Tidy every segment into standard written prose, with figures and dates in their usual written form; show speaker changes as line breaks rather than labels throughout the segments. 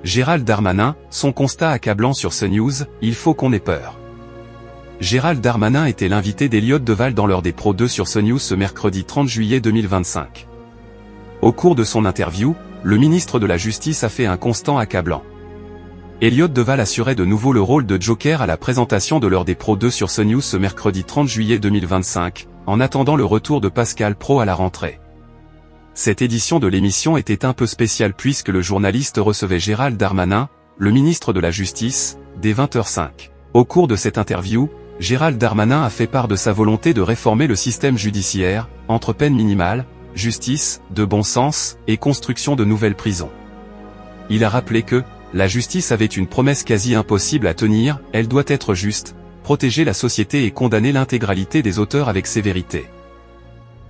Gérald Darmanin, son constat accablant sur CNews, il faut qu'on ait peur. Gérald Darmanin était l'invité d'Elliott Deval dans l'heure des pros 2 sur CNews ce mercredi 30 juillet 2025. Au cours de son interview, le ministre de la Justice a fait un constat accablant. Elliott Deval assurait de nouveau le rôle de Joker à la présentation de l'heure des pros 2 sur CNews ce mercredi 30 juillet 2025, en attendant le retour de Pascal Praud à la rentrée. Cette édition de l'émission était un peu spéciale puisque le journaliste recevait Gérald Darmanin, le ministre de la Justice, dès 20h05. Au cours de cette interview, Gérald Darmanin a fait part de sa volonté de réformer le système judiciaire, entre peine minimale, justice, de bon sens, et construction de nouvelles prisons. Il a rappelé que, la justice avait une promesse quasi impossible à tenir, elle doit être juste, protéger la société et condamner l'intégralité des auteurs avec sévérité.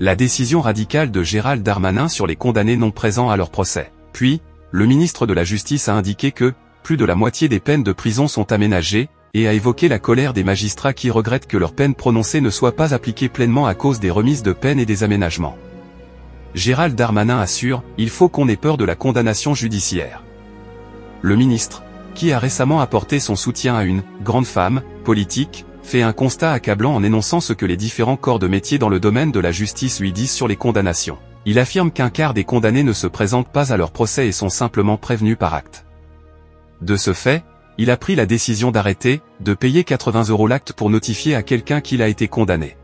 La décision radicale de Gérald Darmanin sur les condamnés non présents à leur procès. Puis, le ministre de la Justice a indiqué que, plus de la moitié des peines de prison sont aménagées, et a évoqué la colère des magistrats qui regrettent que leurs peines prononcées ne soient pas appliquées pleinement à cause des remises de peine et des aménagements. Gérald Darmanin assure, il faut qu'on ait peur de la condamnation judiciaire. Le ministre, qui a récemment apporté son soutien à une grande femme politique, fait un constat accablant en énonçant ce que les différents corps de métier dans le domaine de la justice lui disent sur les condamnations. Il affirme qu'un quart des condamnés ne se présentent pas à leur procès et sont simplement prévenus par acte. De ce fait, il a pris la décision d'arrêter, de payer 80 € l'acte pour notifier à quelqu'un qu'il a été condamné.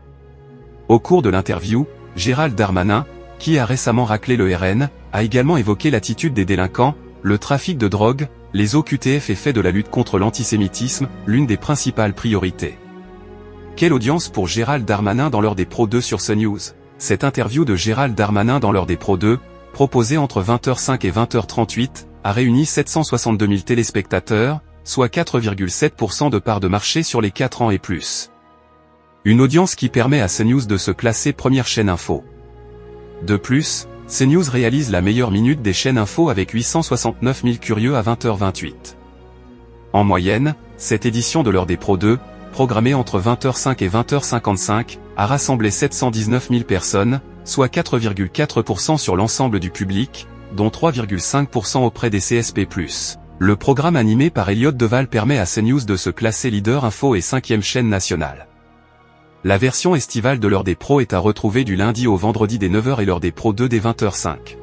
Au cours de l'interview, Gérald Darmanin, qui a récemment raclé le RN, a également évoqué l'attitude des délinquants, le trafic de drogue, les OQTF et fait de la lutte contre l'antisémitisme, l'une des principales priorités. Quelle audience pour Gérald Darmanin dans l'heure des pros 2 sur CNews? Cette interview de Gérald Darmanin dans l'heure des pros 2, proposée entre 20h05 et 20h38, a réuni 762 000 téléspectateurs, soit 4,7% de part de marché sur les 4 ans et plus. Une audience qui permet à CNews de se classer première chaîne info. De plus, CNews réalise la meilleure minute des chaînes info avec 869 000 curieux à 20h28. En moyenne, cette édition de l'heure des pros 2, programmée entre 20h05 et 20h55, a rassemblé 719 000 personnes, soit 4,4% sur l'ensemble du public, dont 3,5% auprès des CSP+. Le programme animé par Elliott Deval permet à CNews de se classer leader info et 5e chaîne nationale. La version estivale de l'heure des pros est à retrouver du lundi au vendredi dès 9h et l'heure des pros 2 dès 20h05.